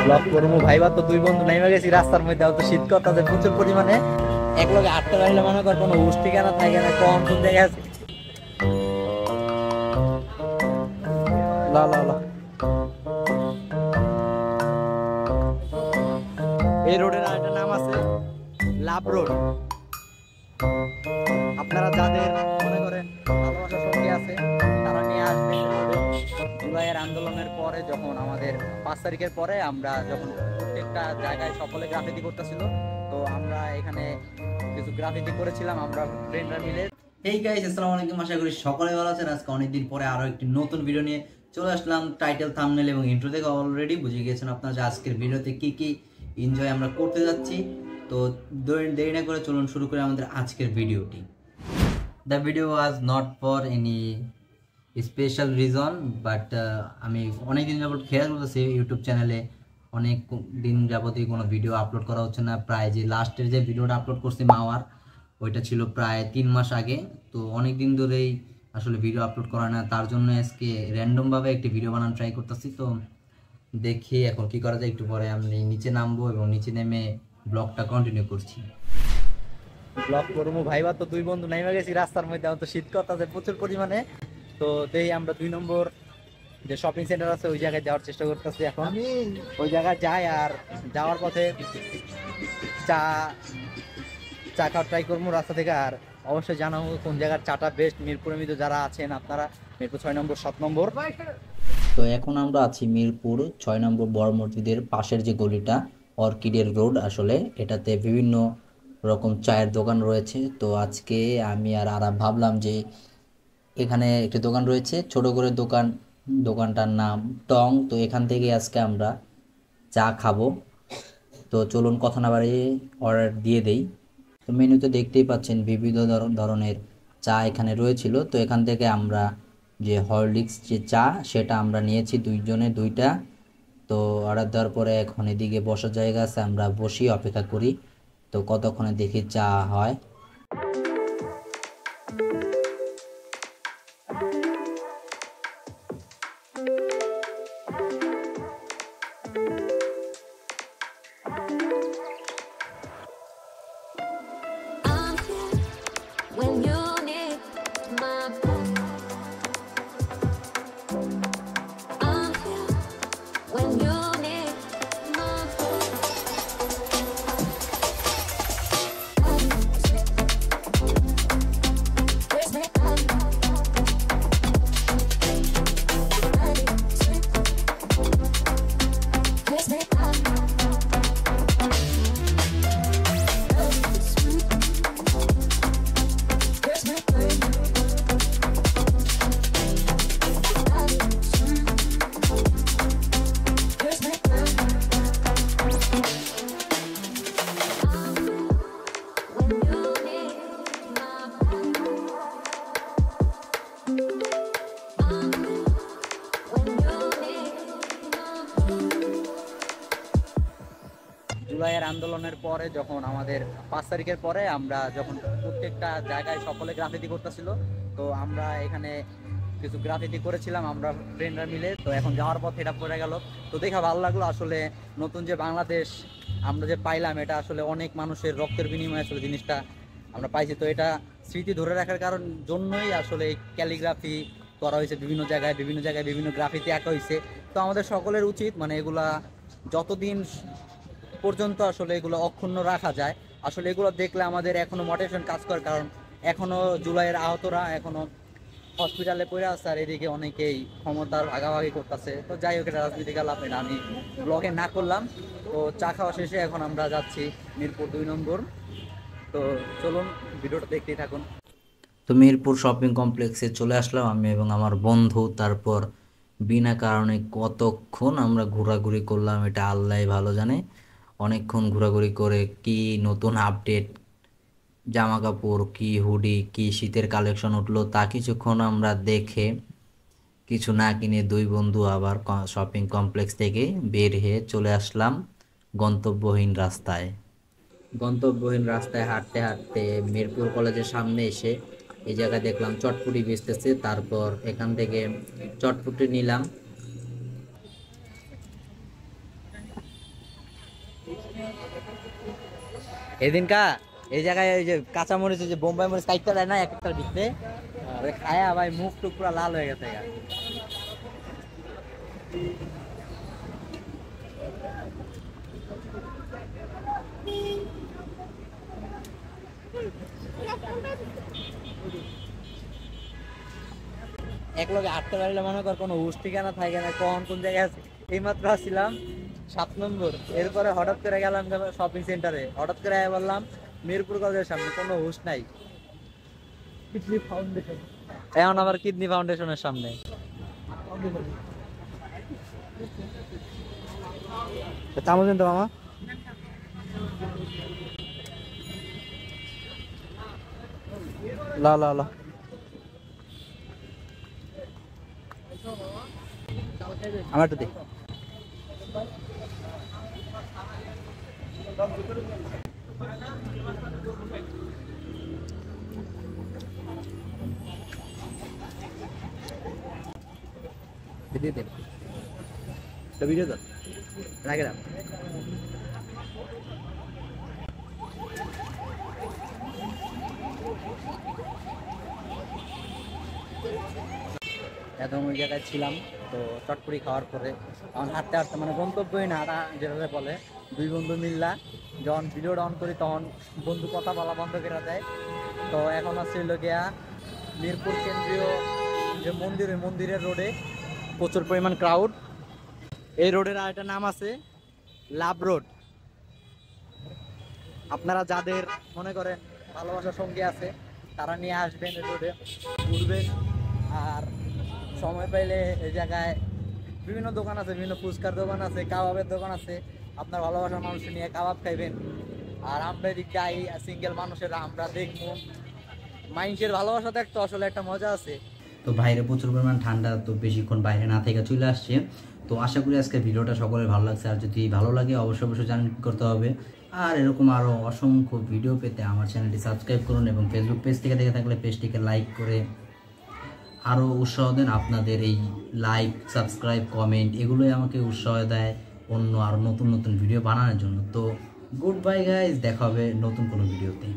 Blog করবো viva, তো দুই বন্ধু নেমে গেছি রাস্তার মধ্যে। তো শীত করতেছে প্রচুর পরিমাণে, এক লগে হাঁটতে পারলে মনে কর কোনো হুশ ঠিকানা থাকে না, কোন কোন জায়গায় আছে। লা লা লা, এই রোডের আরেকটা নাম আছে লাভ রোড। আপনারা যাদের মনে করেন ভালোবাসার সঙ্গে আছে তারা নিয়ে আসবেন এভাবে। জুলাইয়ের আন্দোলনের পরে যখন আমাদের 5 তারিখের পরে আমরা যখন প্রত্যেকটা জায়গায় সকলে গ্রাফিতি করতেছিল, তো আমরা এখানে কিছু গ্রাফিতি করেছিলাম আমরা ফ্রেন্ডরা মিলে। হেই গাইস, আসসালামু আলাইকুম। আশা করি সকলে ভালো আছেন। আজকে অনেকদিন পরে আরো একটি নতুন ভিডিও নিয়ে চলে আসলাম। টাইটেল, থাম্বনেল এবং ইন্ট্রো থেকে অলরেডি বুঝে গিয়েছেন আপনারা যে আজকের ভিডিওতে কি কি এনজয় আমরা করতে যাচ্ছি। তো দেরি না করে চলুন শুরু করে আমাদের আজকের ভিডিওটি। The video was not for any special reason, but আমি অনেকদিন যাবত খেয়াল করতেছি ইউটিউব চ্যানেলে অনেক দিন যাবতই কোনো ভিডিও আপলোড করা হচ্ছে না। প্রায় যে লাস্টের যে ভিডিওটা আপলোড করছি মাওয়ার, ওইটা ছিল প্রায় 3 মাস আগে। তো অনেক দিন ধরেই আসলে ভিডিও আপলোড করা না, তার জন্য আজকে র্যান্ডমভাবে একটি ভিডিও বানানো ট্রাই করতেছি। তো দেখি এখন কি করা যায়। একটু পরে আমি নিচে নামবো এবং নিচে নেমে ব্লগটা কন্টিনিউ করছি। ব্লগ করবো ভাইবা, তো দুই বন্ধু নেমে গেছি রাস্তার মধ্যে। তো শীত করতেছে প্রচুর পরিমাণে, তো দেখি আমরা 2 নম্বর যে শপিং সেন্টার আছে ওই জায়গায় যাওয়ার চেষ্টা করতেছি। এখন ওই জায়গায় যাই, আর যাওয়ার পথে চা চা খাওয়ার ট্রাই করবো রাস্তা থেকে। আর অবশ্যই জানাবো কোন জায়গার চাটা বেস্ট। মিরপুরে মিতো যারা আছেন আপনারা, মিরপুর 6 নম্বর 7 নম্বর। তো এখন আমরা আছি মিরপুর 6 নম্বর বড় মসজিদের পাশের যে গলিটা, অর্কিডের রোড। আসলে এটাতে বিভিন্ন রকম চায়ের দোকান রয়েছে। তো আজকে আমি আর আরা ভাবলাম যে এখানে একটি দোকান রয়েছে, ছোট করে দোকান, দোকানটার নাম টং। তো এখান থেকে আজকে আমরা চা খাবো। তো চলুন কথা না বাড়িয়ে অর্ডার দিয়ে দেই। তো মেনুতে দেখতেই পাচ্ছেন বিভিন্ন ধরনের চা এখানে রয়েছিল। তো এখান থেকে আমরা যে হরলিক্স যে চা, সেটা আমরা নিয়েছি দুইজনে 2টা। তো অর্ডার দেওয়ার পরে এখন এদিকে বসার জায়গা আছে, আমরা বসি অপেক্ষা করি। তো কতক্ষণে দেখি চা হয়। When you need my phone, I'm here. When you need my phone, where's my phone? Where's my phone? Where's my phone? Where's my phone? When you need my phone, when you need my phone. জুলাইয়ের আন্দোলনের পরে যখন আমাদের 5 তারিখের পরে আমরা যখন প্রত্যেকটা জায়গায় সকলে গ্রাফিতি করতেছিল, তো আমরা এখানে কিছু গ্রাফিতি করেছিলাম আমরা ফ্রেন্ডরা মিলে। তো এখন যাওয়ার পথে এটা পড়ে গেল, তো দেখা ভালো লাগলো। আসলে নতুন যে বাংলাদেশ আমরা যে পাইলাম, এটা আসলে অনেক মানুষের রক্তের বিনিময়ে আসলে জিনিসটা আমরা পাইছি। তো এটা স্মৃতি ধরে রাখার জন্যই আসলে এই ক্যালিগ্রাফি করা হয়েছে, বিভিন্ন জায়গায় বিভিন্ন গ্রাফিতি আঁকা হয়েছে। তো আমাদের সকলের উচিত মানে এগুলা যতদিন পর্যন্ত আসলে এগুলো অক্ষুণ্ণ রাখা যায়। আসলে এগুলো দেখলে আমাদের এখনো মোটিভেশন কাজ করে, কারণ এখনো জুলাইয়ের আহতরা এখনো হসপিটালে পড়ে আছে, আর এদিকে অনেকেই ক্ষমতার ভাগাভাগি করতেছে। তো যাই হোক, এটা রাজনীতিক আলাপ, এটা আমি ব্লগে না করলাম। তো চা খাওয়া শেষে এখন আমরা যাচ্ছি মিরপুর 2 নম্বর। তো চলুন ভিডিওটা দেখতেই থাকুন। তো মিরপুর শপিং কমপ্লেক্সে চলে আসলাম আমি এবং আমার বন্ধু। তারপর বিনা কারণে কতক্ষণ আমরা ঘোরাঘুরি করলাম, এটা আল্লাহই ভালো জানে। অনেকক্ষণ ঘোরাঘুরি করে কি নতুন আপডেট, জামা কাপড় কি, হুডি কি, শীতের কালেকশন উঠলো, তা কিছুক্ষণ আমরা দেখে কিছু না কিনে দুই বন্ধু আবার শপিং কমপ্লেক্স থেকে বের হয়ে চলে আসলাম গন্তব্যহীন রাস্তায় হাঁটতে হাঁটতে মিরপুর কলেজের সামনে এসে এই জায়গায় দেখলাম চটপটি বেচতেছে। তারপর এখান থেকে চটপটি নিলাম। এদিনকা এই জায়গায় ওই যে কাঁচা মরিচ যে বোম্বাই মরিচ কাইটটা দেয় না এক একটা দিতে খায়া ভাই মুখ টুক পুরা লাল হয়ে গেছে গা। এক লগে হাঁটতে পারলে মনে কর কোনো হুশ ঠিকানা থাকে না, কখন কোন জায়গায় আছে। এইমাত্র আসছিলাম 7 নম্বর, এরপরে হঠাৎ করে গেলাম শপিং সেন্টারে, হঠাৎ করে বললাম মিরপুর কলেজের সামনে, কোনো হুশ নাই। কিডনি ফাউন্ডেশন, এখন আবার কিডনি ফাউন্ডেশনের সামনে। চামচ তো মামা, লা লা লা আমার একটু দে। ভিডিও দে, ভিডিও তো রাখলাম। এখন ওই জায়গায় ছিলাম, তো চটপটি খাওয়ার পরে তখন হাঁটতে হাঁটতে মানে গন্তব্যই না যেভাবে বলে, দুই বন্ধু মিল্লা যখন ভিডিওটা অন করি তখন বন্ধু কথা বলা বন্ধ করে দেয়। তো এখন আছে হইল গিয়া মিরপুর কেন্দ্রীয় যে মন্দির, ওই মন্দিরের রোডে প্রচুর পরিমাণ ক্রাউড। এই রোডের আরেকটা নাম আছে লাভ রোড। আপনারা যাদের মনে করেন ভালোবাসার সঙ্গী আছে তারা নিয়ে আসবেন এই রোডে, ঘুরবেন। আর সময় পাইলে এই জায়গায় বিভিন্ন দোকান আছে, বিভিন্ন ফুচকার দোকান আছে, কাবাবের দোকান আছে। আপনার ভালোবাসার মানুষ নিয়ে কাবাব খাইবেন। আর আমরা এদিক যাই সিঙ্গেল মানুষের, আমরা দেখবো মাইন্ডের ভালোবাসা দেখতে আসলে একটা মজা আছে। তো বাইরে প্রচুর পরিমাণ ঠান্ডা, তো বেশিক্ষণ বাইরে না থেকে চলে আসছে। তো আশা করি আজকে ভিডিওটা সকলের ভালো লাগছে। আর যদি ভালো লাগে অবশ্যই অবশ্যই জানেন কী করতে হবে। আর এরকম আরও অসংখ্য ভিডিও পেতে আমার চ্যানেলটি সাবস্ক্রাইব করুন এবং ফেসবুক পেজ থেকে দেখে থাকলে পেজটিকে লাইক করে আরও উৎসাহ দেন। আপনাদের এই লাইক, সাবস্ক্রাইব, কমেন্ট এগুলোই আমাকে উৎসাহ দেয় অন্য আরও নতুন নতুন ভিডিও বানানোর জন্য। তো গুড বাই গাইজ, দেখা হবে নতুন কোনো ভিডিওতে।